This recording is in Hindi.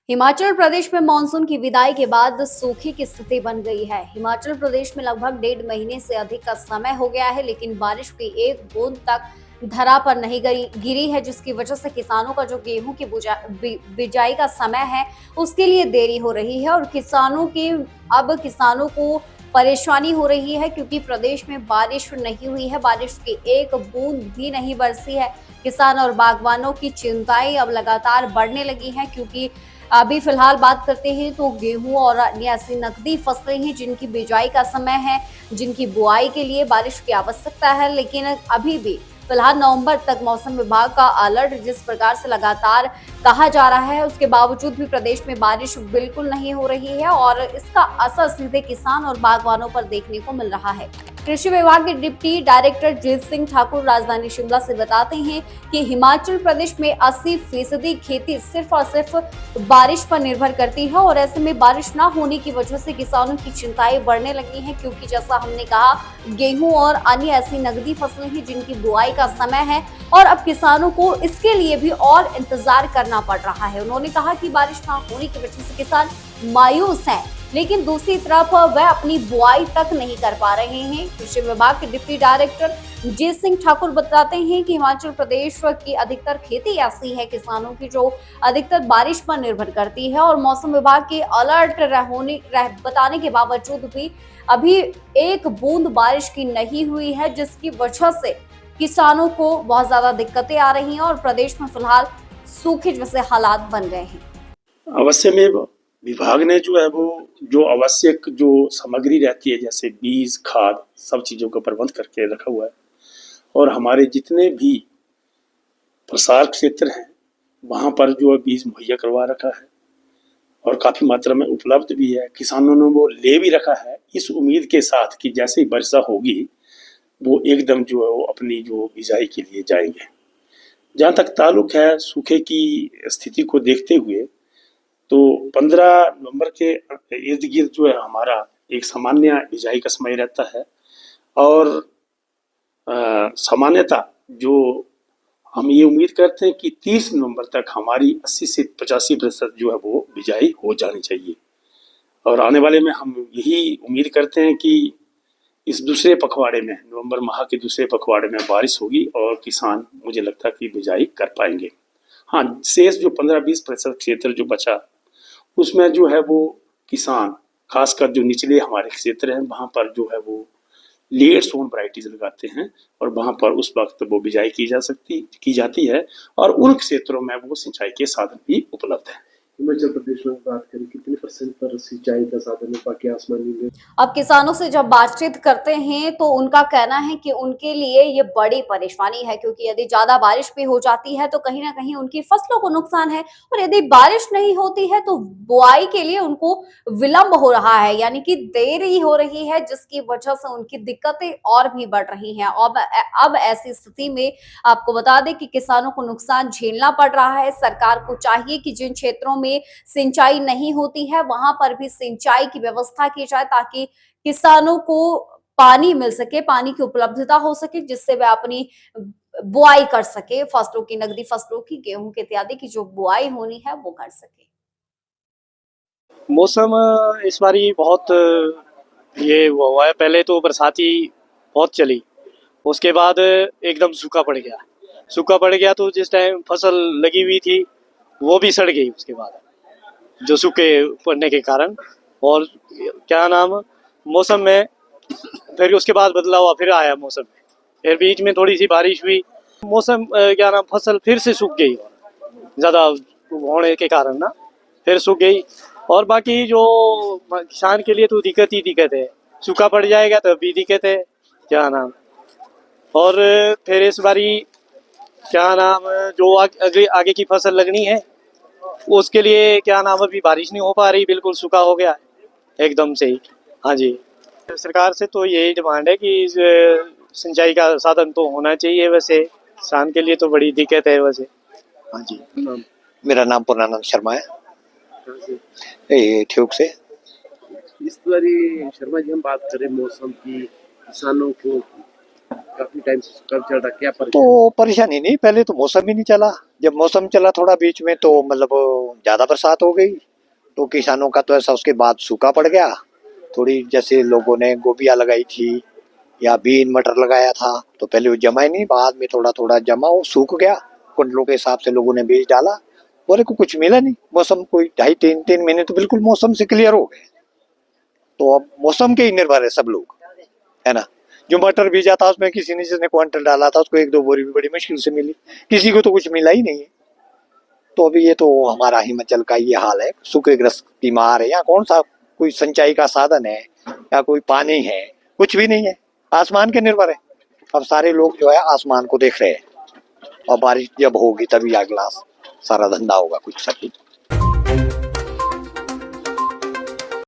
हिमाचल प्रदेश में मानसून की विदाई के बाद सूखे की स्थिति बन गई है। हिमाचल प्रदेश में लगभग 1.5 महीने से अधिक का समय हो गया है, लेकिन बारिश की एक बूंद तक धरा पर नहीं गिरी है, जिसकी वजह से किसानों का जो गेहूं की बिजाई का समय है उसके लिए देरी हो रही है और किसानों को परेशानी हो रही है, क्योंकि प्रदेश में बारिश नहीं हुई है, बारिश की एक बूंद भी नहीं बरसी है। किसान और बागवानों की चिंताएं अब लगातार बढ़ने लगी हैं, क्योंकि अभी फिलहाल बात करते हैं तो गेहूं और अन्य ऐसी नकदी फसलें हैं जिनकी बिजाई का समय है, जिनकी बुआई के लिए बारिश की आवश्यकता है, लेकिन अभी भी फिलहाल नवंबर तक मौसम विभाग का अलर्ट जिस प्रकार से लगातार कहा जा रहा है, उसके बावजूद भी प्रदेश में बारिश बिल्कुल नहीं हो रही है और इसका असर सीधे किसान और बागवानों पर देखने को मिल रहा है। कृषि विभाग के डिप्टी डायरेक्टर जीत सिंह ठाकुर राजधानी शिमला से बताते हैं कि हिमाचल प्रदेश में 80% खेती सिर्फ और सिर्फ बारिश पर निर्भर करती है और ऐसे में बारिश न होने की वजह से किसानों की चिंताएं बढ़ने लगी हैं, क्योंकि जैसा हमने कहा, गेहूं और अन्य ऐसी नकदी फसलें हैं जिनकी बुआई का समय है और अब किसानों को इसके लिए भी और इंतजार करना पड़ रहा है। उन्होंने कहा कि बारिश न होने की वजह से किसान मायूस हैं, लेकिन दूसरी तरफ वह अपनी बुआई तक नहीं कर पा रहे हैं। कृषि विभाग के डिप्टी डायरेक्टर जीत सिंह ठाकुर बताते हैं कि हिमाचल प्रदेश की अधिकतर खेती ऐसी है किसानों की जो अधिकतर बारिश पर निर्भर करती है और मौसम विभाग के अलर्ट बताने के बावजूद भी अभी एक बूंद बारिश की नहीं हुई है, जिसकी वजह से किसानों को बहुत ज्यादा दिक्कतें आ रही हैं और प्रदेश में फिलहाल सूखे जैसे हालात बन गए हैं। अवश्य में विभाग ने जो है वो जो आवश्यक जो सामग्री रहती है, जैसे बीज, खाद, सब चीज़ों का प्रबंध करके रखा हुआ है और हमारे जितने भी प्रसार क्षेत्र हैं वहाँ पर जो है बीज मुहैया करवा रखा है और काफ़ी मात्रा में उपलब्ध भी है। किसानों ने वो ले भी रखा है इस उम्मीद के साथ कि जैसे ही वर्षा होगी वो एकदम जो है वो अपनी जो बिजाई के लिए जाएंगे। जहाँ तक ताल्लुक है सूखे की स्थिति को देखते हुए, तो 15 नवंबर के इर्द गिर्द जो है हमारा एक सामान्य बिजाई का समय रहता है और सामान्यतः जो हम ये उम्मीद करते हैं कि 30 नवंबर तक हमारी 80 से 85% जो है वो बिजाई हो जानी चाहिए और आने वाले में हम यही उम्मीद करते हैं कि इस दूसरे पखवाड़े में, नवंबर माह के दूसरे पखवाड़े में बारिश होगी और किसान, मुझे लगता है कि बिजाई कर पाएंगे। हाँ, शेष जो 15-20% क्षेत्र जो बचा उसमें जो है वो किसान, खासकर जो निचले हमारे क्षेत्र हैं वहाँ पर जो है वो लेट सोन वैरायटीज लगाते हैं और वहाँ पर उस वक्त वो बिजाई की जाती है और उन क्षेत्रों में वो सिंचाई के साधन भी उपलब्ध है। हिमाचल प्रदेश में बात करें कितने % पर सिंचाई का साधन है, बाकी आसमानी में? अब किसानों से जब बातचीत करते हैं तो उनका कहना है कि उनके लिए ये बड़ी परेशानी है, क्योंकि यदि ज्यादा बारिश भी हो जाती है तो कहीं ना कहीं उनकी फसलों को नुकसान है और यदि बारिश नहीं होती है तो बुआई के लिए उनको विलंब हो रहा है, यानी कि देरी हो रही है, जिसकी वजह से उनकी दिक्कतें और भी बढ़ रही हैं। अब ऐसी स्थिति में आपको बता दें कि किसानों को नुकसान झेलना पड़ रहा है। सरकार को चाहिए कि जिन क्षेत्रों में सिंचाई नहीं होती है वहां पर भी सिंचाई की व्यवस्था की जाए, ताकि किसानों को पानी मिल सके, पानी की उपलब्धता हो सके, जिससे वे अपनी बुआई कर सके, फसलों की, नकदी फसलों की, गेहूं के इत्यादि की जो बुआई होनी है वो कर सके। मौसम इस बारी बहुत ये हुआ है। पहले तो बरसाती बहुत चली, उसके बाद एकदम सूखा पड़ गया तो जिस टाइम फसल लगी हुई थी वो भी सड़ गई उसके बाद, जो सूखे पड़ने के कारण। और क्या नाम, मौसम में फिर उसके बाद बदलाव फिर आया मौसम में, फिर बीच में थोड़ी सी बारिश हुई, मौसम क्या नाम, फसल फिर से सूख गई ज़्यादा होने के कारण ना, फिर सूख गई। और बाकी जो किसान के लिए तो दिक्कत है, सूखा पड़ जाएगा तो भी दिक्कत है, क्या नाम। और फिर इस बारी क्या नाम, जो आगे की फसल लगनी है उसके लिए क्या नाम, अभी बारिश नहीं हो पा रही, बिल्कुल सूखा हो गया एकदम से ही। हाँ जी, सरकार से तो यही डिमांड है कि सिंचाई का साधन तो होना चाहिए। वैसे किसान के लिए तो बड़ी दिक्कत है वैसे। हाँ जी, मेरा नाम पूर्णानंद शर्मा है, ये ठियोग से। इस बारी शर्मा जी हम बात करें मौसम की, किसानों को काफी टाइम से कब चल रहा, क्या परेशानी? तो परेशानी नहीं, पहले तो मौसम ही नहीं चला। जब मौसम चला थोड़ा बीच में तो मतलब ज्यादा बरसात हो गई, तो किसानों का तो ऐसा, उसके बाद सूखा पड़ गया। थोड़ी जैसे लोगों ने गोभियां लगाई थी या बीन मटर लगाया था, तो पहले वो जमा ही नहीं, बाद में थोड़ा थोड़ा जमा, वो सूख गया। कुंटलों के हिसाब से लोगों ने बीज डाला, और को कुछ मिला नहीं। मौसम कोई 2.5-3 महीने तो बिल्कुल मौसम से क्लियर हो गए। तो अब मौसम के ही निर्भर है सब लोग, है ना। जो मटर बीजा था उसमें किसी ने जिसने क्विंटल डाला था उसको 1-2 बोरी भी बड़ी मुश्किल से मिली, किसी को तो कुछ मिला ही नहीं है। तो अभी ये तो हमारा हिमाचल का ये हाल है, सूखेग्रस्त की मार है। यहाँ कौन सा कोई सिंचाई का साधन है या कोई पानी है, कुछ भी नहीं है। आसमान के निर्भर है। अब सारे लोग जो है आसमान को देख रहे हैं, और बारिश जब होगी तभी अगला सारा धंधा होगा कुछ सब कुछ।